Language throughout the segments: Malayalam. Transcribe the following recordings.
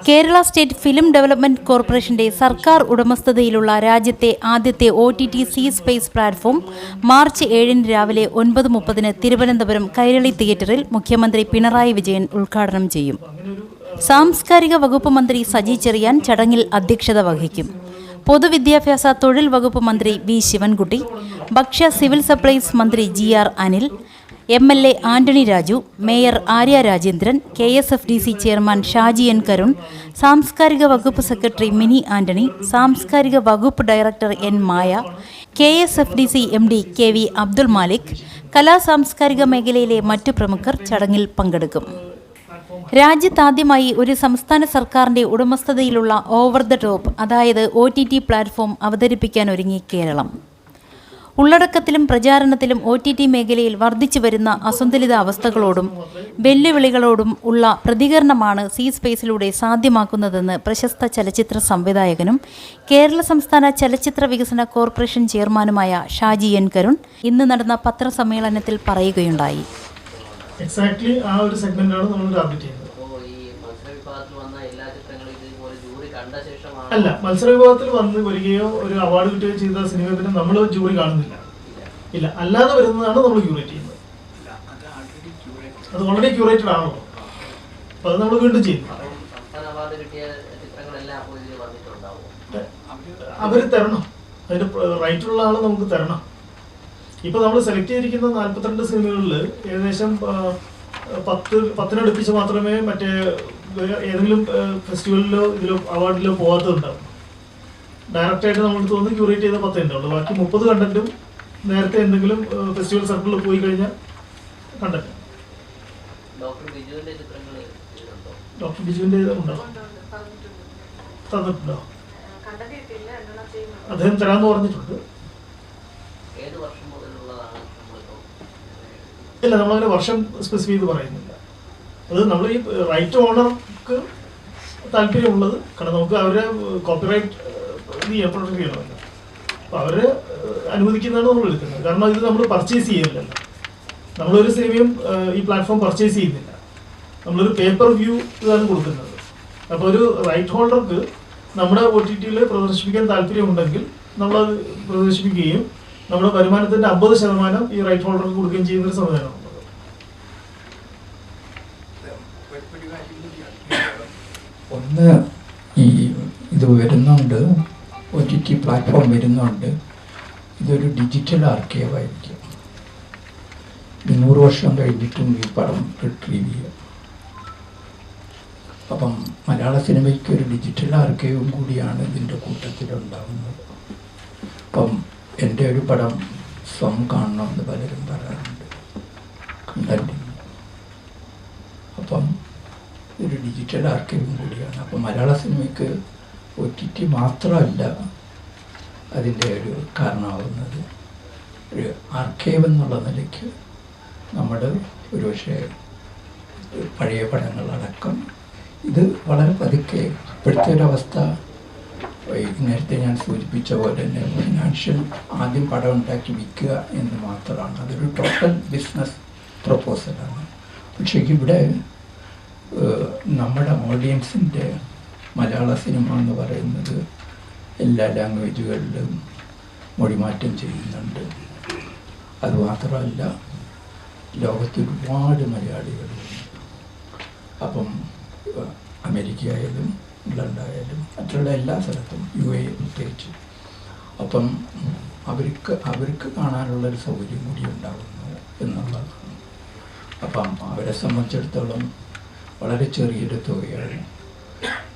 കേരള സ്റ്റേറ്റ് ഫിലിം ഡെവലപ്മെന്റ് കോർപ്പറേഷന്റെ സർക്കാർ ഉടമസ്ഥതയിലുള്ള രാജ്യത്തെ ആദ്യത്തെ OTT C space platform March 7 രാവിലെ 9:30 തിരുവനന്തപുരം കൈരളി തിയേറ്ററിൽ മുഖ്യമന്ത്രി പിണറായി വിജയൻ ഉദ്ഘാടനം ചെയ്യും. സാംസ്കാരിക വകുപ്പ് മന്ത്രി സജി ചെറിയാൻ ചടങ്ങിൽ അധ്യക്ഷത വഹിക്കും. പൊതുവിദ്യാഭ്യാസ തൊഴിൽ വകുപ്പ് മന്ത്രി വി ശിവൻകുട്ടി, ഭക്ഷ്യ സിവിൽ സപ്ലൈസ് മന്ത്രി GR Anil, MLA Antony Raju, mayor Arya Rajendran, KSFDC chairman Shaji N Karun, സാംസ്കാരിക വകുപ്പ് സെക്രട്ടറി മിനി ആന്റണി, സാംസ്കാരിക വകുപ്പ് director N Maya, KSFDC MD KV Abdul Malik, കലാസാംസ്കാരിക മേഖലയിലെ മറ്റു പ്രമുഖർ ചടങ്ങിൽ പങ്കെടുക്കും. രാജ്യത്താദ്യമായി ഒരു സംസ്ഥാന സർക്കാരിന്റെ ഉടമസ്ഥതയിലുള്ള ഓവർ ദ ടോപ്പ്, അതായത് OTT പ്ലാറ്റ്ഫോം അവതരിപ്പിക്കാൻ ഒരുങ്ങി കേരളം. ഉള്ളടക്കത്തിലും പ്രചാരണത്തിലും OTT മേഖലയിൽ വർദ്ധിച്ചു വരുന്ന അസന്തുലിത അവസ്ഥകളോടും വെല്ലുവിളികളോടും ഉള്ള പ്രതികരണമാണ് സി സ്പേസിലൂടെ സാധ്യമാക്കുന്നതെന്ന് പ്രശസ്ത ചലച്ചിത്ര സംവിധായകനും കേരള സംസ്ഥാന ചലച്ചിത്ര വികസന കോർപ്പറേഷൻ ചെയർമാനുമായ ഷാജി N കരുൺ ഇന്ന് നടന്ന പത്രസമ്മേളനത്തിൽ പറയുകയുണ്ടായി. എക്സാക്ട്ലി ആ ഒരു സെഗ്മെന്റാണ് നമ്മൾ ടാർഗറ്റ് ചെയ്യുന്നത്. അല്ല, മത്സര വിഭാഗത്തിൽ വന്ന് വരികയോ ഒരു അവാർഡ് കിട്ടുകയോ ചെയ്ത സിനിമ നമ്മൾ ജൂറി കാണുന്നില്ല. ഇല്ല, അല്ലാതെ വരുന്നതാണ് നമ്മൾ ക്യൂറേറ്റ് ചെയ്യുന്നത്. അത് ഓൾറെഡി ക്യൂറേറ്റഡ് ആണല്ലോ, അപ്പൊ അത് നമ്മൾ വീണ്ടും ചെയ്യും. അവര് തരണം, അതിന്റെ റൈറ്റുള്ള ആള് നമുക്ക് തരണം. ഇപ്പൊ നമ്മൾ സെലക്ട് ചെയ്തിരിക്കുന്ന 42 സിനിമകളിൽ ഏകദേശം 10 മാത്രമേ മറ്റേ ഏതെങ്കിലും ഫെസ്റ്റിവലിലോ ഇതിലോ അവാർഡിലോ പോകാത്തതുണ്ടാവും. ഡയറക്റ്റായിട്ട് നമ്മൾ തോന്നുന്നു ക്യൂറേറ്റ് ചെയ്ത 10 ഉണ്ടാവുള്ളൂ. ബാക്കി 30 കണ്ടന്റും നേരത്തെ എന്തെങ്കിലും ഫെസ്റ്റിവൽ സർക്കിളിൽ പോയി കഴിഞ്ഞാൽ കണ്ടന്റ്. ഡോക്ടർ ബിജുവിന്റെ ഉണ്ടാവും, തന്നിട്ടുണ്ടോ? അദ്ദേഹം തരാമെന്ന് പറഞ്ഞിട്ടുണ്ട്. ഇല്ല, നമ്മളങ്ങനെ വർഷം സ്പെസിഫൈ ചെയ്ത് പറയുന്നില്ല. അത് നമ്മൾ ഈ റൈറ്റ് ഓണർക്ക് താല്പര്യമുള്ളത്, കാരണം നമുക്ക് അവരെ കോപ്പിറൈറ്റ് പ്രൊട്ടക്ട് ചെയ്യണമല്ലോ, അപ്പോൾ അവരെ അനുവദിക്കുന്നതാണ് നമ്മൾ എടുക്കുന്നത്. കാരണം ഇത് നമ്മൾ പർച്ചേസ് ചെയ്യുന്നില്ലല്ലോ, നമ്മളൊരു സിനിമയും ഈ പ്ലാറ്റ്ഫോം പർച്ചേസ് ചെയ്യുന്നില്ല, നമ്മളൊരു പേപ്പർ വ്യൂ ഇതാണ് കൊടുക്കുന്നത്. അപ്പോൾ ഒരു റൈറ്റ് ഹോൾഡർക്ക് നമ്മുടെ OTTയിൽ പ്രദർശിപ്പിക്കാൻ താല്പര്യമുണ്ടെങ്കിൽ നമ്മളത് പ്രദർശിപ്പിക്കുകയും നമ്മുടെ വരുമാനത്തിന്റെ 50% ഈ റൈറ്റ് ഹോൾഡർക്ക് കൊടുക്കുകയും ചെയ്യുന്നൊരു സംവിധാനമാണ്. ഒന്ന്, ഈ ഇത് വരുന്നുണ്ട്, OTT പ്ലാറ്റ്ഫോം വരുന്നുണ്ട്, ഇതൊരു ഡിജിറ്റൽ ആർക്കൈവ് ആയിരിക്കും. 100 വർഷം കഴിഞ്ഞിട്ടും ഈ പടം റിട്രീവ് ചെയ്യും. അപ്പം മലയാള സിനിമയ്ക്ക് ഒരു ഡിജിറ്റൽ ആർക്കൈവും കൂടിയാണ് ഇതിൻ്റെ കൂട്ടത്തിലുണ്ടാകുന്നത്. അപ്പം എൻ്റെ ഒരു പടം കാണണമെന്ന് പലരും പറയാറുണ്ട് കണ്ടന്റ്. അപ്പം ഒരു ഡിജിറ്റൽ ആർക്കൈവും കൂടിയാണ്. അപ്പം മലയാള സിനിമയ്ക്ക് OTT മാത്രമല്ല അതിൻ്റെ ഒരു കാരണമാകുന്നത്. ഒരു ആർക്കൈവ് എന്നുള്ള നിലയ്ക്ക് നമ്മൾ ഒരുപക്ഷെ പഴയ പടങ്ങളടക്കം ഇത് വളരെ പതുക്കെ, ഇപ്പോഴത്തെ ഒരവസ്ഥ നേരത്തെ ഞാൻ സൂചിപ്പിച്ച പോലെ തന്നെ ഫിനാൻഷ്യൽ ആദ്യം പടം ഉണ്ടാക്കി വിൽക്കുക എന്ന് മാത്രമാണ്. അതൊരു ടോട്ടൽ ബിസിനസ് പ്രപ്പോസലാണ്. പക്ഷേ ഇവിടെ നമ്മുടെ ഓഡിയൻസിൻ്റെ മലയാള സിനിമ എന്ന് പറയുന്നത് എല്ലാ ലാംഗ്വേജുകളിലും മൊഴിമാറ്റം ചെയ്യുന്നുണ്ട്. അതുമാത്രമല്ല, ലോകത്ത് ഒരുപാട് മലയാളികളുണ്ട്. അപ്പം അമേരിക്ക ആയാലും ഇംഗ്ലണ്ടായാലും മറ്റുള്ള എല്ലാ സ്ഥലത്തും, UAE പ്രത്യേകിച്ച്. അപ്പം അവർക്ക് കാണാനുള്ളൊരു സൗകര്യം കൂടി ഉണ്ടാകുന്നു എന്നുള്ളതാണ്. അപ്പം അവരെ സംബന്ധിച്ചിടത്തോളം വളരെ ചെറിയൊരു തുകയാണ്.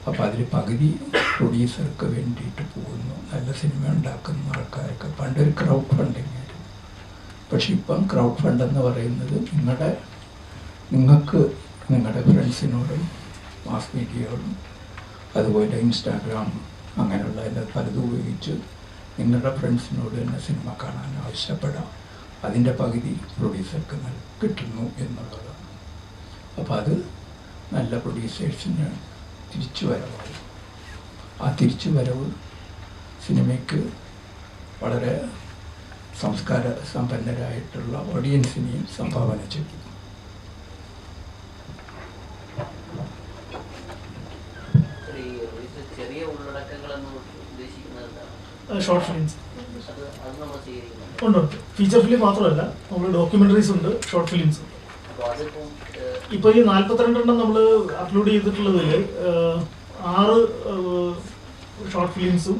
അപ്പം അതിൽ പകുതി പ്രൊഡ്യൂസർക്ക് വേണ്ടിയിട്ട് പോകുന്നു. നല്ല സിനിമ ഉണ്ടാക്കുന്ന ആൾക്കാർക്ക് പണ്ടൊരു ക്രൗഡ് ഫണ്ടിങ് ആയിരുന്നു. പക്ഷെ ഇപ്പം ക്രൗഡ് ഫണ്ട് എന്ന് പറയുന്നത് നിങ്ങൾക്ക് നിങ്ങളുടെ ഫ്രണ്ട്സിനോടും മാസ് മീഡിയയോടും അതുപോലെ ഇൻസ്റ്റാഗ്രാം അങ്ങനെയുള്ള എല്ലാ പലതും ഉപയോഗിച്ച് നിങ്ങളുടെ ഫ്രണ്ട്സിനോട് തന്നെ സിനിമ കാണാൻ ആവശ്യപ്പെടാം. അതിൻ്റെ പകുതി പ്രൊഡ്യൂസർക്ക് കിട്ടുന്നു എന്നുള്ളതാണ്. അപ്പോൾ അത് നല്ല പ്രൊഡ്യൂസേഴ്സിന് തിരിച്ചു വരവാകും. ആ തിരിച്ചു വരവ് സിനിമയ്ക്ക് വളരെ സംസ്കാര സമ്പന്നരായിട്ടുള്ള ഓഡിയൻസിനെയും സംഭാവന ചെയ്യും. ചെറിയ ഉള്ളടക്കങ്ങളെന്ന് ഉദ്ദേശിക്കുന്നത് എന്താണ്? ഷോർട്ട് ഫിലിംസ് അത് നമ്മൾ സ്വീകരിക്കുന്നുണ്ട്. ഉണ്ട്. ഫീച്ചർ ഫിലിം മാത്രമല്ല, നമ്മൾ ഡോക്യുമെന്ററീസ് ഉണ്ട്, ഷോർട്ട് ഫിലിംസ് ഉണ്ട്. അപ്പോൾ അതിപ്പോൾ ഇപ്പോൾ ഈ 42 നമ്മൾ അപ്ലോഡ് ചെയ്തിട്ടുള്ളതിൽ 6 ഷോർട്ട് ഫിലിംസും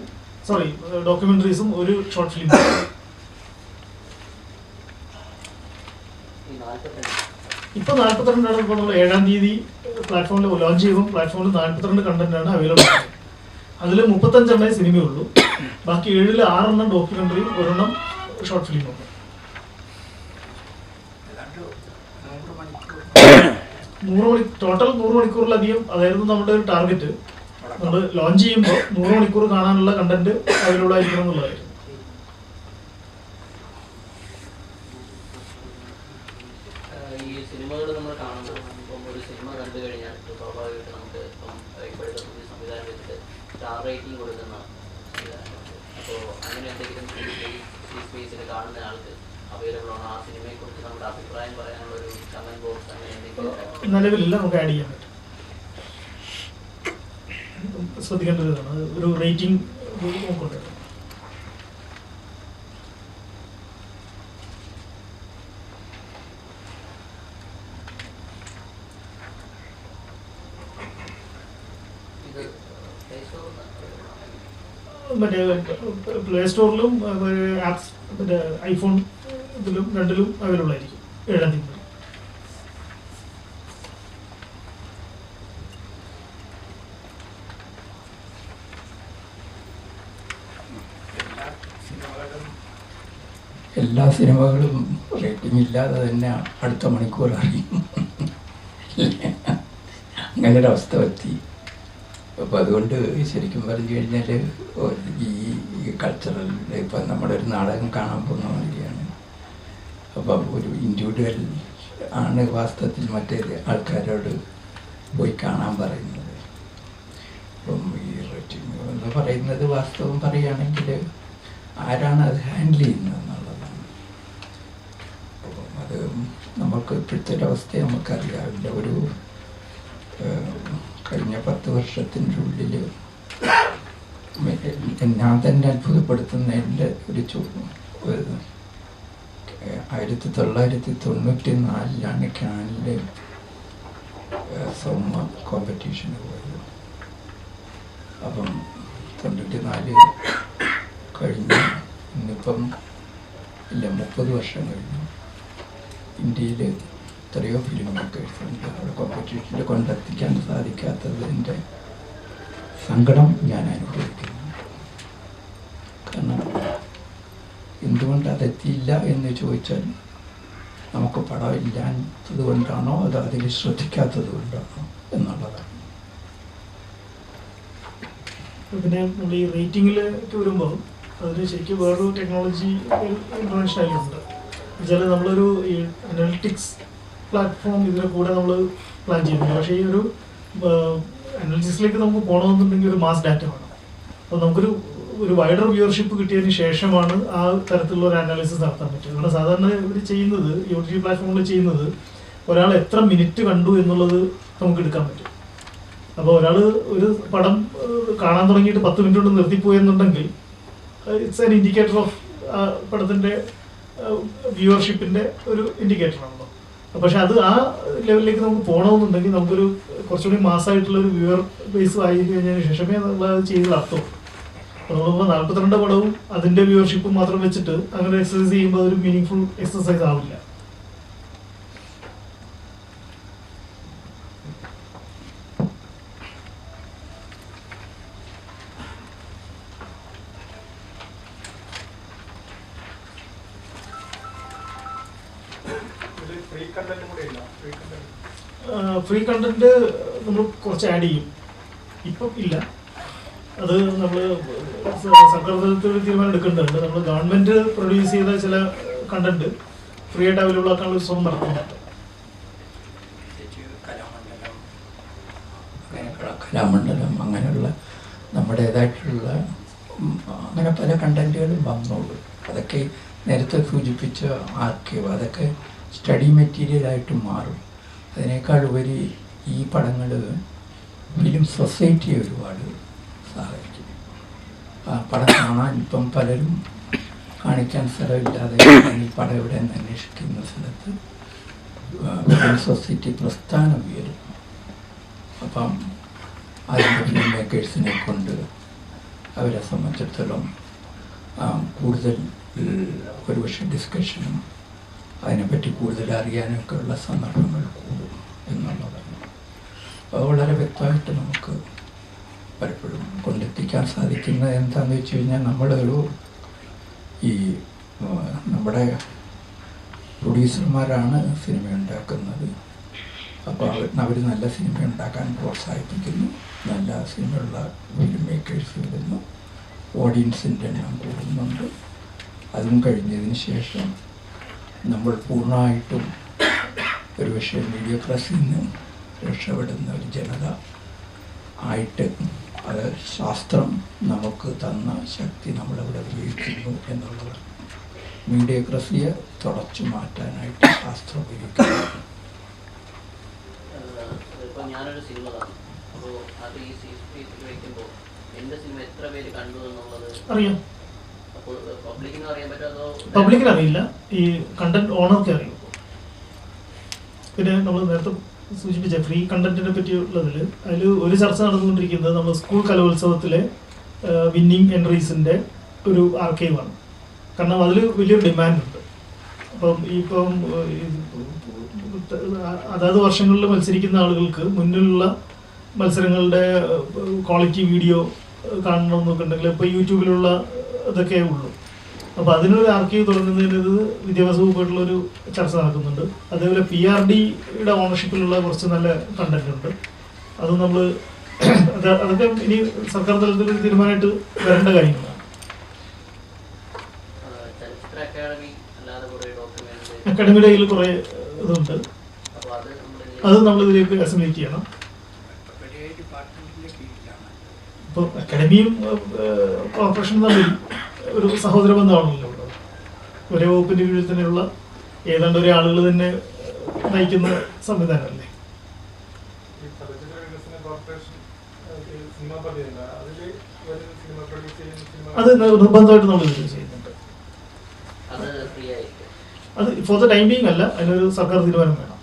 ഡോക്യുമെന്ററീസും ഒരു ഷോർട്ട് ഫിലിം. ഇപ്പോൾ 42 ഇപ്പോൾ നമ്മൾ 7-ാം തീയതി പ്ലാറ്റ്ഫോമിൽ ലോഞ്ച് ചെയ്യുമ്പോൾ പ്ലാറ്റ്ഫോമിൽ 42 കണ്ടന്റാണ് അവൈലബിൾ ആയത്. അതിൽ 35 സിനിമയുള്ളൂ. ബാക്കി 7-ൽ 6 ഡോക്യുമെന്ററിയും 1 ഷോർട്ട് ഫിലിമും ഉണ്ട്. 100 മണിക്കൂറിലധികം അതായിരുന്നു നമ്മുടെ ഒരു ടാർഗറ്റ്. നമ്മൾ ലോഞ്ച് ചെയ്യുമ്പോൾ 100 മണിക്കൂർ കാണാനുള്ള കണ്ടന്റ് അവൈലബിൾ ആയിരിക്കണം എന്നുള്ളതായിരുന്നു. ഈ സിനിമകൾ നമ്മൾ കാണുമ്പോൾ ഇപ്പം ഒരു സിനിമ കണ്ടു കഴിഞ്ഞാൽ സ്വാഭാവികമായിട്ട് നമുക്ക് ഇപ്പം ഇപ്പോഴത്തെ പുതിയ സംവിധാനം വെച്ചിട്ട് സ്റ്റാർ റേറ്റിംഗ് കൊടുക്കുന്ന സംവിധാനമുണ്ട്. അപ്പോൾ അങ്ങനെ എന്തെങ്കിലും ഈ സ്പേസിൽ കാണുന്ന ആൾക്ക് അവൈലബിൾ ആണ്? ആ സിനിമയെക്കുറിച്ച് നമ്മുടെ അഭിപ്രായം പറയാനുള്ള ഒരു കമന്റ് ബോക്സ് അങ്ങനെ എന്തെങ്കിലും നിലവിലില്ല, നമുക്ക് ആഡ് ചെയ്യാൻ പറ്റും. ശ്രദ്ധിക്കേണ്ട ഒരു ഇതാണ്, ഒരു റേറ്റിംഗ് നോക്കട്ടെ. മറ്റേ പ്ലേ സ്റ്റോറിലും ആപ്സ് മറ്റേ ഐഫോൺ ഇതിലും 2-ലും അവൈലബിൾ ആയിരിക്കും 7-ാം തീയതി. എല്ലാ സിനിമകളും റേറ്റിംഗ് ഇല്ലാതെ തന്നെ അടുത്ത മണിക്കൂർ അറിയും. അങ്ങനൊരവസ്ഥ എത്തി. അപ്പോൾ അതുകൊണ്ട് ശരിക്കും പറഞ്ഞു കഴിഞ്ഞാൽ ഈ കൾച്ചറൽ ഇപ്പം നമ്മുടെ ഒരു നാടകം കാണാൻ പോകുന്ന മാതിരിയാണ്. അപ്പം ഒരു ഇൻഡിവിജ്വൽ ആണ് വാസ്തവത്തിൽ മറ്റേ ആൾക്കാരോട് പോയി കാണാൻ പറയുന്നത്. അപ്പം ഈ റേറ്റിംഗ് എന്ന് പറയുന്നത് വാസ്തവം പറയുകയാണെങ്കിൽ ആരാണ് അത് ഹാൻഡിൽ ചെയ്യുന്നത് എന്നുള്ളതാണ്. അപ്പം അത് നമുക്ക് ഇപ്പോഴത്തെ ഒരവസ്ഥ നമുക്കറിയാവില്ല. ഒരു കഴിഞ്ഞ 10 വർഷത്തിൻ്റെ ഉള്ളിൽ ഞാൻ തന്നെ അത്ഭുതപ്പെടുത്തുന്നതിൻ്റെ ഒരു 1994 കാനിൽ സൗമ കോമ്പറ്റീഷന് പോയത്. അപ്പം 94 കഴിഞ്ഞ് ഇന്നിപ്പം ഇല്ല 30 വർഷം കഴിഞ്ഞു. ഇന്ത്യയിൽ എത്രയോ ഫിലിം മേക്കേഴ്സ് ഉണ്ട്. അവിടെ കോമ്പറ്റീഷനിൽ കൊണ്ടെത്തിക്കാൻ സാധിക്കാത്തതിൻ്റെ സങ്കടം ഞാൻ അനുഭവിക്കുന്നു. കാരണം എന്തുകൊണ്ട് അതെത്തിയില്ല എന്ന് ചോദിച്ചാൽ നമുക്ക് പടം ഇല്ലാത്തത് കൊണ്ടാണോ അതോ അതിൽ ശ്രദ്ധിക്കാത്തത് കൊണ്ടാണോ എന്നുള്ളതാണ്. പിന്നെ നമ്മൾ ഈ റേറ്റിങ്ങിലേക്ക് വരുമ്പോൾ അതിന് ശരിക്കും വേറൊരു ടെക്നോളജി ഇൻട്രൊഡക്ഷൻ അതിലുണ്ട്. എന്നുവെച്ചാൽ നമ്മളൊരു ഈ അനലിറ്റിക്സ് പ്ലാറ്റ്ഫോം ഇതിനെ കൂടെ നമ്മൾ പ്ലാൻ ചെയ്യുന്നു. പക്ഷേ ഈ ഒരു അനലിറ്റിക്സിലേക്ക് നമുക്ക് പോകണമെന്നുണ്ടെങ്കിൽ ഒരു മാസ് ഡാറ്റ വേണം. അപ്പോൾ നമുക്കൊരു വൈഡർ വ്യൂവർഷിപ്പ് കിട്ടിയതിന് ശേഷമാണ് ആ തരത്തിലുള്ള ഒരു അനാലിസിസ് നടത്താൻ പറ്റുക. കാരണം സാധാരണ ഇവർ ചെയ്യുന്നത് OTT പ്ലാറ്റ്ഫോമിൽ ചെയ്യുന്നത് ഒരാൾ എത്ര മിനിറ്റ് കണ്ടു എന്നുള്ളത് നമുക്ക് എടുക്കാൻ പറ്റും. അപ്പോൾ ഒരാൾ ഒരു പടം കാണാൻ തുടങ്ങിയിട്ട് 10 മിനിറ്റ് കൊണ്ട് നിർത്തിപ്പോയി എന്നുണ്ടെങ്കിൽ ഇറ്റ്സ് ആൻ ഇൻഡിക്കേറ്റർ ഓഫ് പടത്തിൻ്റെ വ്യൂവർഷിപ്പിൻ്റെ ഒരു ഇൻഡിക്കേറ്ററാണല്ലോ. പക്ഷെ അത് ആ ലെവലിലേക്ക് നമുക്ക് പോകണമെന്നുണ്ടെങ്കിൽ നമുക്കൊരു കുറച്ചുകൂടി മാസമായിട്ടുള്ളൊരു വ്യൂവർ ബേസ് ആയി കഴിഞ്ഞതിന് ശേഷമേ നമ്മളത് ചെയ്ത് അർത്ഥം. അപ്പോൾ നമ്മളിപ്പോൾ 42 പടവും അതിൻ്റെ വ്യൂവർഷിപ്പും മാത്രം വെച്ചിട്ട് അങ്ങനെ എക്സസൈസ് ചെയ്യുമ്പോൾ അതൊരു മീനിങ് ഫുൾ എക്സസൈസ് ആവില്ല. ഫ്രീ കണ്ടന്റ് നമ്മൾ കുറച്ച് ആഡ് ചെയ്യും. ഇപ്പം ഇല്ല, അത് നമ്മൾ സർക്കാർ തലത്തിൽ തീരുമാനം എടുക്കേണ്ടതുണ്ട്. നമ്മൾ ഗവൺമെന്റ് പ്രൊഡ്യൂസ് ചെയ്ത ചില കണ്ടന്റ് ഫ്രീ ആയിട്ട് അവൈലബിൾ ആക്കാനുള്ള ശ്രമം നടത്തുന്നുണ്ട്. കലാമണ്ഡലം അങ്ങനെയുള്ള നമ്മുടേതായിട്ടുള്ള അങ്ങനെ പല കണ്ടന്റുകളും വന്നോളൂ. അതൊക്കെ നേരത്തെ സൂചിപ്പിച്ച ആർക്കൈവ് അതൊക്കെ സ്റ്റഡി മെറ്റീരിയലായിട്ട് മാറും. അതിനേക്കാൾ ഉപരി ഈ പടങ്ങൾ ഫിലിം സൊസൈറ്റിയെ ഒരുപാട് പടം കാണാൻ ഇപ്പം പലരും കാണിക്കാൻ സ്ഥലമില്ലാതെ ഈ പടം ഇവിടെ നിന്ന് അന്വേഷിക്കുന്ന സ്ഥലത്ത് ഫിലിം സൊസൈറ്റി പ്രസ്ഥാനം ഉയരും. അപ്പം അതിൻ്റെ ഫിലിം മേക്കേഴ്സിനെ കൊണ്ട് അവരെ സംബന്ധിച്ചിടത്തോളം കൂടുതൽ ഒരുപക്ഷെ ഡിസ്കഷനും അതിനെപ്പറ്റി കൂടുതൽ അറിയാനൊക്കെ ഉള്ള സന്ദർഭങ്ങൾ കൂടും എന്നുള്ളതാണ്. അത് വളരെ വ്യക്തമായിട്ട് നമുക്ക് പലപ്പോഴും കൊണ്ടെത്തിക്കാൻ സാധിക്കുന്നത് എന്താണെന്ന് വെച്ച് കഴിഞ്ഞാൽ നമ്മളൊരു ഈ നമ്മുടെ പ്രൊഡ്യൂസർമാരാണ് സിനിമ ഉണ്ടാക്കുന്നത്. അപ്പോൾ അവർ നല്ല സിനിമ ഉണ്ടാക്കാൻ പ്രോത്സാഹിപ്പിക്കുന്നു, നല്ല സിനിമയുള്ള ഫിലിം മേക്കേഴ്സ് വരുന്നു, ഓഡിയൻസിൻ്റെ എണ്ണം കൂടുന്നുണ്ട്. അതും കഴിഞ്ഞതിന് ശേഷം നമ്മൾ പൂർണ്ണമായിട്ടും ഒരു പക്ഷേ മീഡിയോക്രസിയിൽ നിന്ന് രക്ഷപ്പെടുന്ന ഒരു ജനത ആയിട്ട് അത് ശാസ്ത്രം നമുക്ക് തന്ന ശക്തി നമ്മളവിടെ ഉപയോഗിക്കുന്നു എന്നുള്ളതാണ്. മീഡിയോക്രസിയെ തുടച്ചു മാറ്റാനായിട്ട് ശാസ്ത്രം ഉപയോഗിക്കുന്നു. ഇപ്പോൾ ഞാനൊരു സിനിമ കാണും, അപ്പോൾ അത് ഈ സീരീസിൽ വയ്ക്കുമ്പോൾ എൻ്റെ സിനിമ എത്ര പേര് കണ്ടു എന്നുള്ളത് അറിയാം. അപ്പോൾ പബ്ലിക്കിന് അറിയാൻ പറ്റാതോ? പബ്ലിക്കിന് അറിയില്ല, ഈ കണ്ടന്റ് ഓണർക്ക് അറിയും. പിന്നെ നമ്മൾ നേരത്തെ സൂചിപ്പിച്ച ഫ്രീ കണ്ടന്റിനെ പറ്റിയുള്ളതിൽ അതിൽ ഒരു ചർച്ച നടന്നുകൊണ്ടിരിക്കുന്നത് നമ്മൾ സ്കൂൾ കലോത്സവത്തിലെ വിന്നിങ് എൻട്രീസിൻ്റെ ഒരു ആർക്കൈവാണ്. കാരണം അതിൽ വലിയൊരു ഡിമാൻഡുണ്ട്. ഇപ്പം അതാത് വർഷങ്ങളിൽ മത്സരിക്കുന്ന ആളുകൾക്ക് മുന്നിലുള്ള മത്സരങ്ങളുടെ ക്വാളിറ്റി വീഡിയോ കാണണമെന്നൊക്കെ ഉണ്ടെങ്കിൽ ഇപ്പോൾ യൂട്യൂബിലുള്ള ഇതൊക്കെ ഉള്ളൂ. അപ്പോൾ അതിനൊരു ആർക്കൈവ് തുടങ്ങുന്നതിന് വിദ്യാഭ്യാസ വകുപ്പായിട്ടുള്ളൊരു ചർച്ച നടക്കുന്നുണ്ട്. അതേപോലെ PRDയുടെ ഓണർഷിപ്പിലുള്ള കുറച്ച് നല്ല കണ്ടന്റ് ഉണ്ട്. അത് നമ്മൾ അതൊക്കെ ഇനി സർക്കാർ തലത്തിലൊരു തീരുമാനമായിട്ട് വരേണ്ട കാര്യങ്ങളാണ്. അക്കാഡമിയുടെ കയ്യിൽ കുറേ ഇതുണ്ട്, അത് നമ്മൾ ഇതിലേക്ക് അസിമുലേറ്റ് ചെയ്യണം. ഇപ്പോൾ അക്കാഡമിയും കോർപ്പറേഷനും തമ്മിൽ ഒരു സഹോദര ബന്ധമാണല്ലോ ഉള്ളത്. ഒരേ വകുപ്പിൻ്റെ കീഴിൽ തന്നെയുള്ള ഏതാണ്ട് ഒരേ ആളുകൾ തന്നെ നയിക്കുന്ന സംവിധാനമല്ലേ. അത് നിർബന്ധമായിട്ട് നമ്മൾ ഇത് ചെയ്യുന്നുണ്ട്. അത് ഫോർ ദ ടൈം ബീങ് അല്ല, അതിനൊരു സർക്കാർ തീരുമാനം വേണം.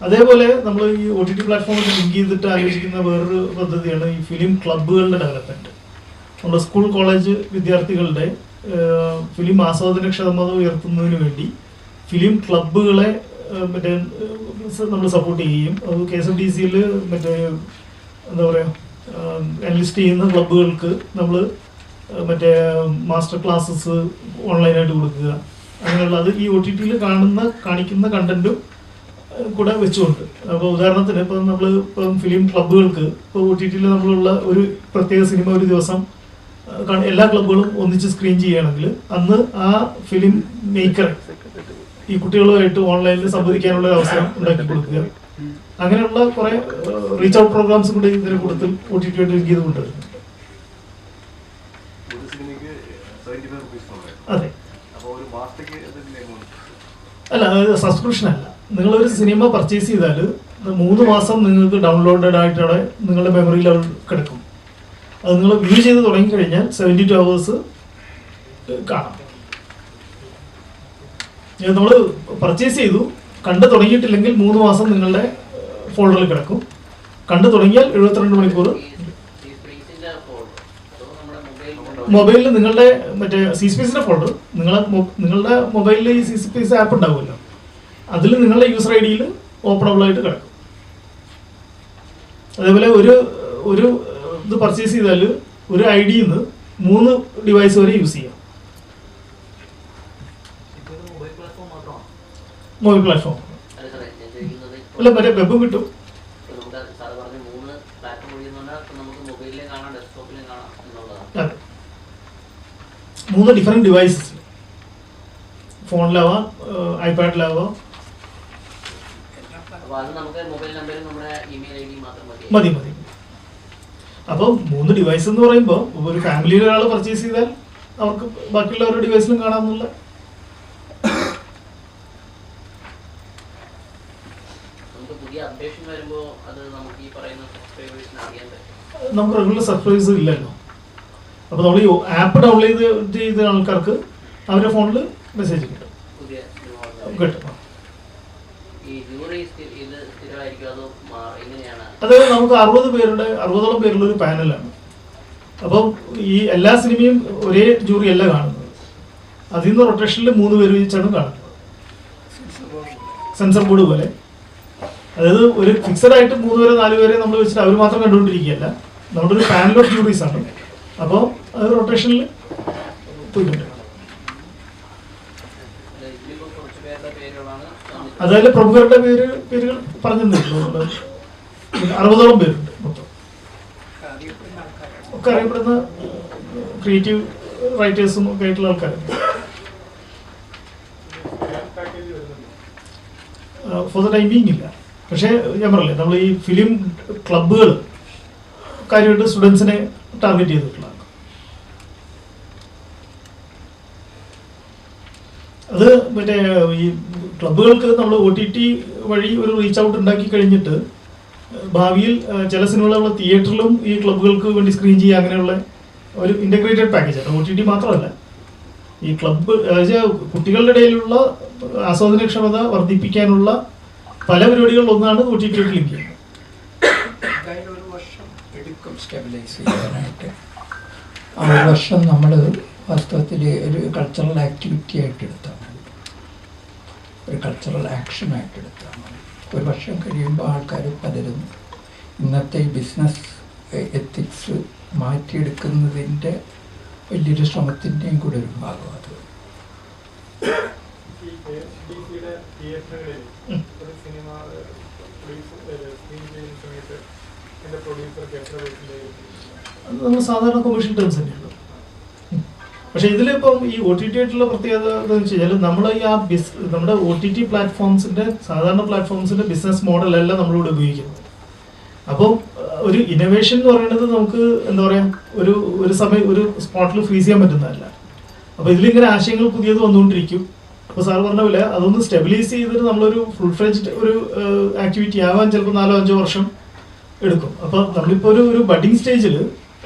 അതേപോലെ നമ്മൾ ഈ OTT പ്ലാറ്റ്ഫോമിൽ ലിങ്ക് ചെയ്തിട്ട് ആലോചിക്കുന്ന വേറൊരു പദ്ധതിയാണ് ഈ ഫിലിം ക്ലബ്ബുകളുടെ ഡെവലപ്മെൻറ്റ്. നമ്മുടെ സ്കൂൾ കോളേജ് വിദ്യാർത്ഥികളുടെ ഫിലിം ആസ്വാദനക്ഷമത ഉയർത്തുന്നതിന് വേണ്ടി ഫിലിം ക്ലബ്ബുകളെ മറ്റേ നമ്മൾ സപ്പോർട്ട് ചെയ്യുകയും അത് KSFDCയിൽ മറ്റേ എന്താ പറയുക എൻലിസ്റ്റ് ചെയ്യുന്ന ക്ലബ്ബുകൾക്ക് നമ്മൾ മറ്റേ മാസ്റ്റർ ക്ലാസ്സസ് ഓൺലൈനായിട്ട് കൊടുക്കുക, അങ്ങനെയുള്ള അത് ഈ OTTയിൽ കാണിക്കുന്ന കണ്ടന്റും കൂടെ വെച്ചുകൊണ്ട്. അപ്പോൾ ഉദാഹരണത്തിന് ഇപ്പം ഇപ്പം ഫിലിം ക്ലബ്ബുകൾക്ക് ഇപ്പോൾ OTTയിൽ നമ്മളുള്ള ഒരു പ്രത്യേക സിനിമ ഒരു ദിവസം എല്ലാ ക്ലബ്ബുകളും ഒന്നിച്ച് സ്ക്രീൻ ചെയ്യുകയാണെങ്കിൽ അന്ന് ആ ഫിലിം മേക്കർ ഈ കുട്ടികളുമായിട്ട് ഓൺലൈനിൽ സംവദിക്കാനുള്ള ഒരു അവസരം ഉണ്ടാക്കി കൊടുക്കുക. അങ്ങനെയുള്ള കുറേ റീച്ച് ഔട്ട് പ്രോഗ്രാംസ് കൂടി ഇതിന് കൂടുതൽ OTT ആയിട്ട് ലിങ്ക് ചെയ്ത് കൊണ്ടുവരുന്നുണ്ട്. അതെ, അല്ല സബ്സ്ക്രിപ്ഷൻ അല്ല. നിങ്ങളൊരു സിനിമ പർച്ചേസ് ചെയ്താൽ 3 മാസം നിങ്ങൾക്ക് ഡൗൺലോഡഡ് ആയിട്ട് അവിടെ നിങ്ങളുടെ മെമ്മറിയിൽ കിടക്കും. അത് നിങ്ങൾ വ്യൂ ചെയ്ത് തുടങ്ങിക്കഴിഞ്ഞാൽ 72 hours കാണാം. നമ്മൾ പർച്ചേസ് ചെയ്തു, കണ്ടു തുടങ്ങിയിട്ടില്ലെങ്കിൽ 3 മാസം നിങ്ങളുടെ ഫോൾഡറിൽ കിടക്കും. കണ്ടു തുടങ്ങിയാൽ 72 മണിക്കൂർ മൊബൈലിൽ നിങ്ങളുടെ മറ്റേ C-Spaceന്റെ ഫോൾഡർ നിങ്ങളുടെ മൊബൈലിൽ ഈ C-Space ആപ്പ് ഉണ്ടാവുമല്ലോ, അതിൽ നിങ്ങളുടെ യൂസർ ID-യിൽ ഓപ്പണബിൾ ആയിട്ട് കിടക്കും. അതേപോലെ ഒരു ഇത് പർച്ചേസ് ചെയ്താൽ ഒരു ID-യിൽ നിന്ന് 3 ഡിവൈസ് വരെ യൂസ് ചെയ്യാം. മൊബൈൽ പ്ലാറ്റ്ഫോം അല്ല, മറ്റേ വെബ് കിട്ടും. അതെ, 3 ഡിഫറെന്റ് ഡിവൈസസ്, ഫോണിലാവാം, ഐപാഡിലാവാം. മതി. അപ്പോൾ 3 ഡിവൈസ് എന്ന് പറയുമ്പോൾ ഒരു ഫാമിലിയിൽ ഒരാൾ പർച്ചേസ് ചെയ്താൽ അവർക്ക് ബാക്കിയുള്ളവരുടെ ഡിവൈസിലും കാണാമെന്നുള്ള. നമുക്ക് റെഗുലർ സബ്സ്ക്രൈബേഴ്സ് ഇല്ലല്ലോ. അപ്പോൾ നമ്മൾ ഈ ആപ്പ് ഡൗൺലോഡ് ചെയ്ത ആൾക്കാർക്ക് അവരുടെ ഫോണിൽ മെസ്സേജ് കിട്ടും. അത് നമുക്ക് 60ഓളം പേരുള്ള ഒരു പാനലാണ്. അപ്പം ഈ എല്ലാ സിനിമയും ഒരേ ജൂറി അല്ല കാണുന്നത്. അതിൽ നിന്ന് റൊട്ടേഷനിൽ 3 പേര് വെച്ചാണ് കാണുന്നത്, സെൻസർ ബോർഡ് പോലെ. അതായത് ഒരു ഫിക്സഡ് ആയിട്ട് 3 പേരെ 4 പേരെ നമ്മൾ വെച്ചിട്ട് അവർ മാത്രം കണ്ടുകൊണ്ടിരിക്കുകയല്ല, നമ്മുടെ ഒരു പാനൽ ഓഫ് ജൂറീസ് ആണ്. അപ്പോൾ അത് റൊട്ടേഷനിൽ പോയിട്ടുണ്ട്. അതായത് പ്രമുഖരുടെ പേരുകൾ പറഞ്ഞു തന്നിട്ടുണ്ട്. 60ഓളം പേരുണ്ട് മൊത്തം. ഒക്കെ അറിയപ്പെടുന്ന ക്രിയേറ്റീവ് റൈറ്റേഴ്സും ഒക്കെ ആയിട്ടുള്ള ആൾക്കാരുണ്ട്. ഫോർ ദ ടൈമിങ് ഇല്ല. പക്ഷേ ഞാൻ പറയില്ലേ, നമ്മൾ ഈ ഫിലിം ക്ലബ്ബുകൾ കാര്യമായിട്ട് സ്റ്റുഡൻസിനെ ടാർഗറ്റ് ചെയ്തിട്ടുള്ളതാണ്. അത് മറ്റേ ഈ ക്ലബ്ബുകൾക്ക് നമ്മൾ OTT വഴി ഒരു റീച്ച് ഔട്ട് ഉണ്ടാക്കി കഴിഞ്ഞിട്ട് ഭാവിയിൽ ചില സിനിമകൾ നമ്മൾ തിയേറ്ററിലും ഈ ക്ലബ്ബുകൾക്ക് വേണ്ടി സ്ക്രീൻ ചെയ്യുക, അങ്ങനെയുള്ള ഒരു ഇൻ്റഗ്രേറ്റഡ് പാക്കേജാണ്. OTT മാത്രമല്ല, ഈ ക്ലബ്ബ് കുട്ടികളുടെ ഇടയിലുള്ള ആസ്വാദനക്ഷമത വർദ്ധിപ്പിക്കാനുള്ള പല പരിപാടികളിൽ ഒന്നാണ് OTT ലിങ്ക് ചെയ്യുന്നത്. ഒരു വർഷം എടുക്കും സ്റ്റെബിലൈസ് ചെയ്യാനായിട്ട്. ആ ഒരു വർഷം നമ്മൾ വാസ്തവത്തിൽ ഒരു കൾച്ചറൽ ആക്ടിവിറ്റി ആയിട്ട് എടുത്താൽ മതി, ഒരു കൾച്ചറൽ ആക്ഷനായിട്ട് എടുത്താൽ മതി. ഒരു വർഷം കഴിയുമ്പോൾ ആൾക്കാർ പലരും ഇന്നത്തെ ബിസിനസ് എത്തിക്സ് മാറ്റിയെടുക്കുന്നതിൻ്റെ വലിയൊരു ശ്രമത്തിൻ്റെയും കൂടെ ഒരു ഭാഗം അത്. അത് നമ്മൾ സാധാരണ കൊമേഴ്ഷ്യൽ ടേംസ് തന്നെയുള്ളൂ. പക്ഷേ ഇതിലിപ്പം ഈ OTT ആയിട്ടുള്ള പ്രത്യേകത എന്താണെന്ന് വെച്ച് കഴിഞ്ഞാൽ നമ്മൾ ഈ നമ്മുടെ OTT പ്ലാറ്റ്ഫോംസിൻ്റെ സാധാരണ പ്ലാറ്റ്ഫോംസിൻ്റെ ബിസിനസ് മോഡലല്ല നമ്മളിവിടെ ഉപയോഗിക്കുന്നത്. അപ്പം ഒരു ഇന്നോവേഷൻ എന്ന് പറയുന്നത് നമുക്ക് എന്താ പറയുക, ഒരു സമയം ഒരു സ്പോട്ടിൽ ഫ്രീസ് ചെയ്യാൻ പറ്റുന്നതല്ല. അപ്പോൾ ഇതിലിങ്ങനെ ആശയങ്ങൾ പുതിയത് വന്നുകൊണ്ടിരിക്കും. അപ്പോൾ സാർ പറഞ്ഞ പോലെ അതൊന്ന് സ്റ്റെബിലൈസ് ചെയ്തിട്ട് നമ്മളൊരു ഫുൾ ഫ്ലെഡ്ജ്ഡ് ഒരു ആക്ടിവിറ്റി ആവാൻ ചിലപ്പോൾ 4-5 വർഷം എടുക്കും. അപ്പോൾ നമ്മളിപ്പോൾ ഒരു ബഡിങ് സ്റ്റേജിൽ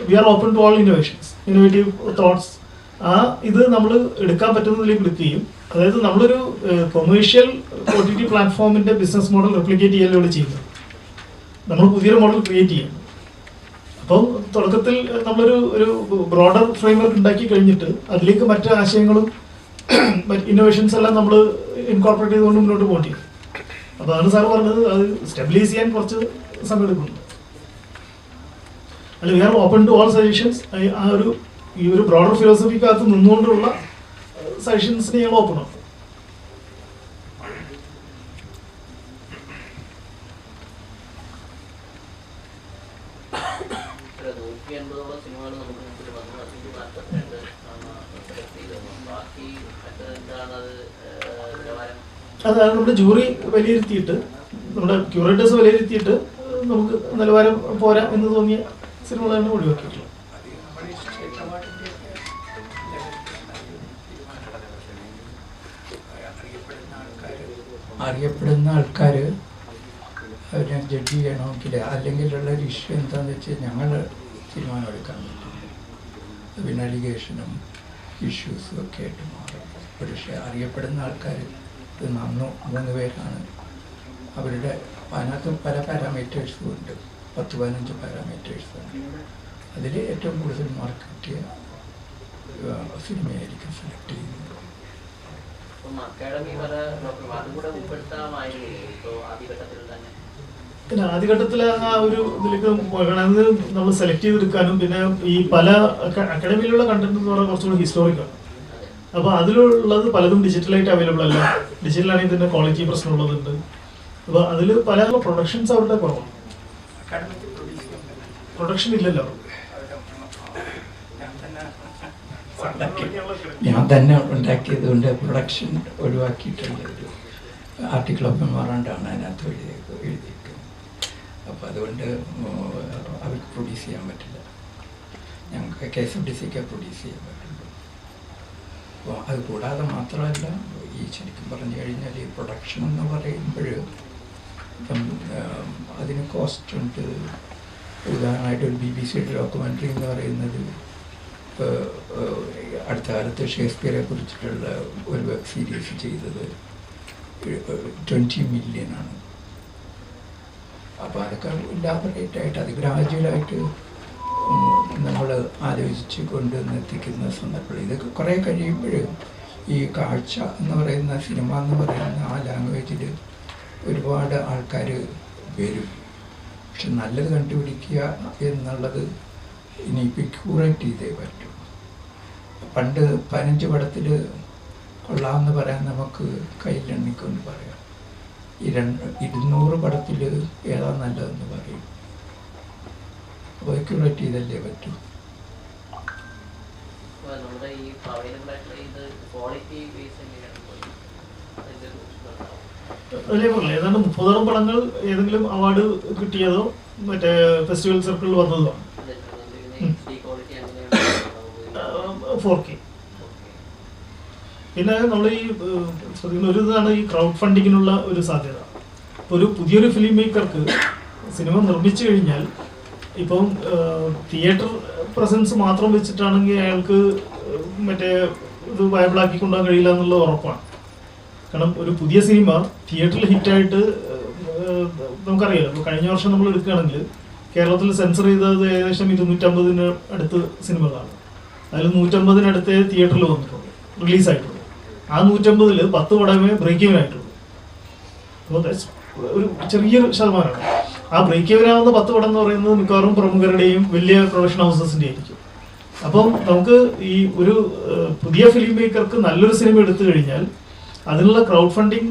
we are open to all innovative thoughts. ഇത് നമ്മൾ എടുക്കാൻ പറ്റുന്നതിലേക്ക് എടുക്കുകയും, അതായത് നമ്മളൊരു കൊമേഴ്ഷ്യൽ OTT പ്ലാറ്റ്ഫോമിൻ്റെ ബിസിനസ് മോഡൽ റെപ്ലിക്കേറ്റ് ചെയ്യലോട് ചെയ്യുന്നത്, നമ്മൾ പുതിയൊരു മോഡൽ ക്രിയേറ്റ് ചെയ്യണം. അപ്പം തുടക്കത്തിൽ നമ്മളൊരു ബ്രോഡർ ഫ്രെയിംവർക്ക് ഉണ്ടാക്കി കഴിഞ്ഞിട്ട് അതിലേക്ക് മറ്റ് ആശയങ്ങളും ഇന്നോവേഷൻസ് എല്ലാം നമ്മൾ ഇൻകോർപ്പറേറ്റ് ചെയ്തുകൊണ്ട് മുന്നോട്ട് പോകേണ്ടി വരും. അപ്പോൾ അതാണ് സാർ പറഞ്ഞത്, അത് സ്റ്റെബിലൈസ് ചെയ്യാൻ കുറച്ച് സമയം എടുക്കുന്നു. അല്ല, we are open to all suggestions. ഈ ഒരു ബ്രോഡർ ഫിലോസഫിക്കകത്ത് നിന്നുകൊണ്ടുള്ള സജഷൻസിന് ഞങ്ങൾ ഓപ്പണാണ്. അതാണ് നമ്മുടെ ജൂറി വിലയിരുത്തിയിട്ട്, നമ്മുടെ ക്യൂറേറ്റേഴ്സ് വിലയിരുത്തിയിട്ട് നമുക്ക് നിലവാരം പോരാ എന്ന് തോന്നിയ സിനിമകളാണ് ഒഴിവാക്കിയിട്ടുള്ളത്. അറിയപ്പെടുന്ന ആൾക്കാർ അവരെ ജഡ്ജ് ചെയ്യണമെങ്കിൽ അല്ലെങ്കിലുള്ള ഒരു ഇഷ്യൂ എന്താണെന്ന് വെച്ചാൽ ഞങ്ങൾ തീരുമാനം എടുക്കാൻ പറ്റില്ല. പിന്നെ അലിഗേഷനും ഇഷ്യൂസും ഒക്കെ ആയിട്ട് മാറും. പക്ഷേ അറിയപ്പെടുന്ന ആൾക്കാർ ഇത് 3 പേരാണ്. അവരുടെ അതിനകത്ത് പല പാരാമീറ്റേഴ്സും ഉണ്ട്, 10-15 പാരാമീറ്റേഴ്സ് ഉണ്ട്. അതിൽ ഏറ്റവും കൂടുതൽ മാർക്ക് കിട്ടിയ സിനിമയായിരിക്കും സെലക്ട് ചെയ്യുന്നത്. പിന്നെ ആദ്യഘട്ടത്തിൽ ആ ഒരു ഇതിലേക്ക് പോകണമെന്ന് നമ്മൾ സെലക്ട് ചെയ്തെടുക്കാനും, പിന്നെ ഈ പല അക്കാഡമിയിലുള്ള കണ്ടന്റ് എന്ന് പറഞ്ഞാൽ കുറച്ചുകൂടി ഹിസ്റ്റോറിക്കാണ്. അപ്പോൾ അതിലുള്ളത് പലതും ഡിജിറ്റലായിട്ട് അവൈലബിൾ അല്ല. ഡിജിറ്റലാണെങ്കിൽ തന്നെ ക്വാളിറ്റി പ്രശ്നമുള്ളതുണ്ട്. അപ്പോൾ അതിൽ പല പ്രൊഡക്ഷൻസ് അവരുടെ കുറവാണ്. പ്രൊഡക്ഷൻ ഇല്ലല്ലോ. ഞാൻ തന്നെ ഉണ്ടാക്കിയത് കൊണ്ട് പ്രൊഡക്ഷൻ ഒഴിവാക്കിയിട്ടുള്ള ഒരു ആർട്ടിക്കിൾ ഓഫ് മെമ്മോറാണ്ടാണ് അതിനകത്ത് എഴുതിയിരിക്കുന്നത്. അപ്പോൾ അതുകൊണ്ട് അവർക്ക് പ്രൊഡ്യൂസ് ചെയ്യാൻ പറ്റില്ല. ഞങ്ങൾക്ക് KSFDCക്ക് പ്രൊഡ്യൂസ് ചെയ്യാൻ പറ്റുള്ളൂ. അപ്പോൾ അത് കൂടാതെ മാത്രമല്ല, ഈ ശരിക്കും പറഞ്ഞു കഴിഞ്ഞാൽ ഈ പ്രൊഡക്ഷൻ എന്ന് പറയുമ്പോൾ ഇപ്പം അതിന് കോസ്റ്റ് ഉണ്ട്. ഉദാഹരണമായിട്ട് ഒരു BBC ഡോക്യുമെൻ്ററി എന്ന് പറയുന്നത് അടുത്ത കാലത്ത് ഷേക്സ്പിയറെ കുറിച്ചിട്ടുള്ള ഒരു വെബ് സീരീസ് ചെയ്തത് 20 മില്യനാണ്. അപ്പോൾ അതൊക്കെ ഇലാബറേറ്റായിട്ട് അത് ഗ്രാജുവലായിട്ട് നമ്മൾ ആലോചിച്ച് കൊണ്ടുവന്ന് എത്തിക്കുന്ന സന്ദർഭം. ഇതൊക്കെ കുറേ കഴിയുമ്പോൾ ഈ കാഴ്ച എന്ന് പറയുന്ന സിനിമ എന്ന് പറയുന്ന ആ ലാംഗ്വേജിൽ ഒരുപാട് ആൾക്കാർ വരും. പക്ഷെ നല്ലത് കണ്ടുപിടിക്കുക എന്നുള്ളത് ഇനിയിപ്പോൾ ക്യൂറേറ്റ് ചെയ്തേ പറ്റും. പണ്ട് 15 പടത്തിൽ കൊള്ളാമെന്ന് പറയാൻ നമുക്ക് കയ്യിലെണ്ണിക്കൊണ്ട് പറയാം. ഈ 200 പടത്തിൽ ഏതാ നല്ലതെന്ന് പറയും. അപ്പോൾ ക്യൂറേറ്റ് ചെയ്തല്ലേ പറ്റൂ. നമ്മുടെ ഈ ഇത് ക്വാളിറ്റി ബേസ് എങ്ങനെയാണ്? അതേ പോലെ ഏതാണ്ട് 30 പടങ്ങൾ ഏതെങ്കിലും അവാർഡ് കിട്ടിയതോ മറ്റേ ഫെസ്റ്റിവൽ സർക്കിളിൽ വന്നതോ 4K. പിന്നെ നമ്മൾ ഈ ഒരു ഇതാണ് ഈ ക്രൗഡ് ഫണ്ടിങ്ങിനുള്ള ഒരു സാധ്യത. ഇപ്പോൾ ഒരു പുതിയൊരു ഫിലിം മേക്കർക്ക് സിനിമ നിർമ്മിച്ചു കഴിഞ്ഞാൽ ഇപ്പം തിയേറ്റർ പ്രസൻസ് മാത്രം വെച്ചിട്ടാണെങ്കിൽ അയാൾക്ക് മറ്റേ ഇത് വയബിളാക്കി കൊണ്ടുപോകാൻ കഴിയില്ല എന്നുള്ളത് ഉറപ്പാണ്. കാരണം ഒരു പുതിയ സിനിമ തിയേറ്ററിൽ ഹിറ്റായിട്ട് നമുക്കറിയാലോ. ഇപ്പോൾ കഴിഞ്ഞ വർഷം നമ്മൾ എടുക്കുകയാണെങ്കിൽ കേരളത്തിൽ സെൻസർ ചെയ്തത് ഏകദേശം 250 അടുത്ത് സിനിമകളാണ്. അതിൽ 150 തിയേറ്ററിൽ വന്നിട്ടുള്ളൂ, റിലീസായിട്ടുള്ളൂ. ആ 150-ൽ 10 പടമേ ബ്രേക്ക് ഈവൻ ആയിട്ടുള്ളൂ. അപ്പോൾ ഒരു ചെറിയൊരു ശതമാനമാണ്. ആ ബ്രേക്ക് ഈവൻ ആവുന്ന 10 പടം എന്ന് പറയുന്നത് മിക്കവാറും പ്രമുഖരുടെയും വലിയ പ്രൊഡക്ഷൻ ഹൗസസിൻ്റെ ആയിരിക്കും. അപ്പം നമുക്ക് ഈ ഒരു പുതിയ ഫിലിം മേക്കർക്ക് നല്ലൊരു സിനിമ എടുത്തു കഴിഞ്ഞാൽ അതിനുള്ള ക്രൗഡ് ഫണ്ടിങ്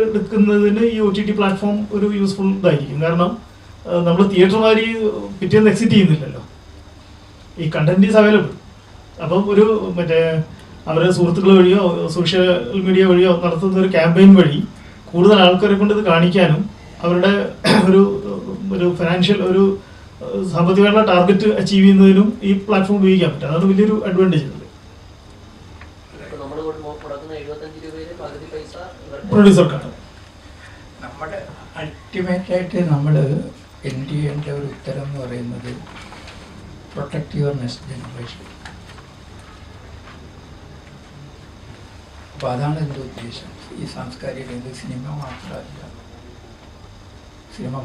എടുക്കുന്നതിന് ഈ OTT പ്ലാറ്റ്ഫോം ഒരു യൂസ്ഫുൾ ഇതായിരിക്കും. കാരണം നമ്മൾ തിയേറ്റർമാരി പിറ്റേന്ന് എക്സിറ്റ് ചെയ്യുന്നില്ലല്ലോ, ഈ കണ്ടന്റ് ഈസ് അവൈലബിൾ. അപ്പം ഒരു മറ്റേ അവരെ സുഹൃത്തുക്കൾ വഴിയോ സോഷ്യൽ മീഡിയ വഴിയോ നടത്തുന്ന ഒരു ക്യാമ്പയിൻ വഴി കൂടുതൽ ആൾക്കാരെ കൊണ്ട് ഇത് കാണിക്കാനും അവരുടെ ഒരു ഫിനാൻഷ്യൽ ഒരു സാമ്പത്തികമായിട്ടുള്ള ടാർഗറ്റ് അച്ചീവ് ചെയ്യുന്നതിനും ഈ പ്ലാറ്റ്ഫോം ഉപയോഗിക്കാൻ പറ്റും. അതാണ് വലിയൊരു അഡ്വാൻറ്റേജ് ഉണ്ട് പ്രൊഡ്യൂസർക്കാണ്. നമ്മുടെ അൾട്ടിമേറ്റായിട്ട് നമ്മൾ എന്ത് ചെയ്യേണ്ട ഒരു ഉത്തരം എന്ന് പറയുന്നത് പ്രൊട്ടക്ട് യുവർ നെക്സ്റ്റ് ജനറേഷൻ. അപ്പോൾ അതാണ് എൻ്റെ ഉദ്ദേശം. ഈ സാംസ്കാരിക രംഗത്ത് സിനിമ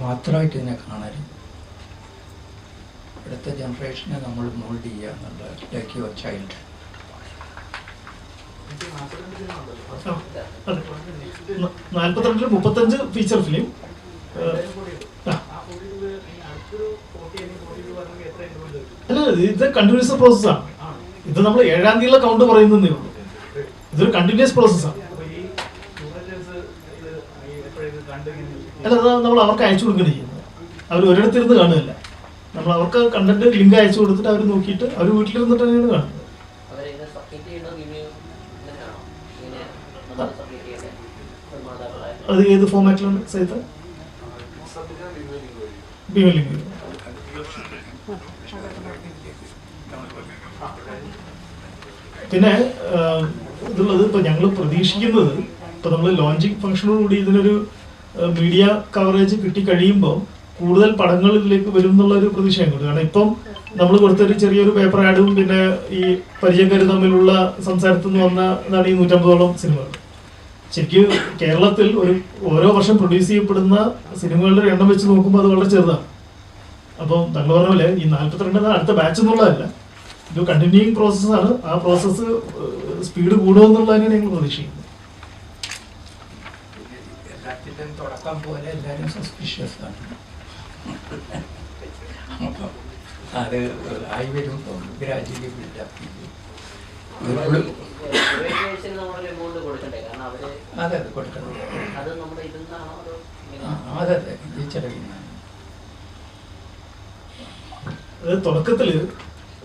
മാത്രമായിട്ട് ഇതിനെ കാണരുത്. അടുത്ത ജനറേഷനെ നമ്മൾ മോൾഡ് ചെയ്യുക എന്നുള്ള like your child. 42 35 feature film. അല്ല, ഇത് കണ്ടിന്യൂസ് പ്രോസസ്സാണ്. ഇത് നമ്മൾ 7ാം തീയതിയിലുള്ള കൗണ്ട് പറയുന്നതേ ഉള്ളൂ. ഇതൊരു കണ്ടിന്യൂസ് പ്രോസസ്സാണ്. അല്ല, അത് നമ്മൾ അവർക്ക് അയച്ചു കൊടുക്കുകയാണ് ചെയ്യുന്നത്. അവർ ഒരിടത്തിരുന്ന് കാണുകയല്ല. നമ്മൾ അവർക്ക് കണ്ടന്റ് ലിങ്ക് അയച്ചു കൊടുത്തിട്ട് അവർ നോക്കിയിട്ട് അവർ വീട്ടിലിരുന്നിട്ട് തന്നെയാണ് കാണുന്നത്. അത് ഏത് ഫോമാറ്റിലാണ് സൈത്ത്? ലിങ്ക്. പിന്നെ ഇതുള്ളത് ഇപ്പോൾ ഞങ്ങൾ പ്രതീക്ഷിക്കുന്നത്, ഇപ്പോൾ നമ്മൾ ലോഞ്ചിങ് ഫംഗ്ഷനോടുകൂടി ഇതിനൊരു മീഡിയ കവറേജ് കിട്ടിക്കഴിയുമ്പോൾ കൂടുതൽ പടങ്ങൾ ഇതിലേക്ക് വരും എന്നുള്ളൊരു പ്രതീക്ഷയുണ്ട്. കാരണം ഇപ്പം നമ്മൾ കൊടുത്തൊരു ചെറിയൊരു പേപ്പർ ആഡും പിന്നെ ഈ പരിചയക്കാർ തമ്മിലുള്ള സംസാരത്തിൽ നിന്ന് വന്ന ഇതാണ് ഈ 150ഓളം സിനിമകൾ. ശരിക്കും കേരളത്തിൽ ഓരോ വർഷം പ്രൊഡ്യൂസ് ചെയ്യപ്പെടുന്ന സിനിമകളുടെ എണ്ണം വെച്ച് നോക്കുമ്പോൾ അത് വളരെ ചെറുതാണ്. അപ്പം താങ്കൾ പറഞ്ഞ പോലെ ഈ 42 അടുത്ത ബാച്ച് എന്നുള്ളതല്ല, ഇത് കണ്ടിന്യൂയിങ് പ്രോസസ്സാണ്. ആ പ്രോസസ്സ് സ്പീഡ് കൂടുമെന്നുള്ളതിനാണ് ഞങ്ങൾ പ്രതീക്ഷിക്കുന്നത്. എല്ലാത്തിലും തുടക്കം പോലെ എല്ലാവരും സസ്പീഷ്യസ് ആണ്. അപ്പം അത് ആയി വരുമ്പോൾ ഗ്രാജുവലി ബിൽഡപ്പ് ചെയ്യും. അതെ കൊടുക്കണം. അതെ ഈ ചെലവിൽ അത് തുടക്കത്തിൽ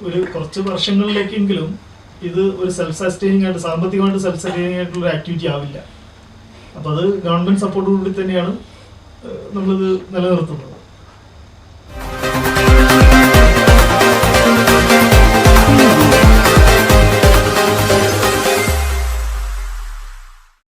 ഒരു കുറച്ച് വർഷങ്ങളിലേക്കെങ്കിലും ഇത് ഒരു സെൽഫ് സസ്റ്റൈനിങ് ആയിട്ട്, സാമ്പത്തികമായിട്ട് സെൽഫ് സസ്റ്റൈനിങ് ആയിട്ടുള്ള ഒരു ആക്ടിവിറ്റി ആവില്ല. അപ്പോൾ അത് ഗവൺമെൻറ് സപ്പോർട്ടോടുകൂടി തന്നെയാണ് നമ്മളിത് നിലനിർത്തുന്നത്.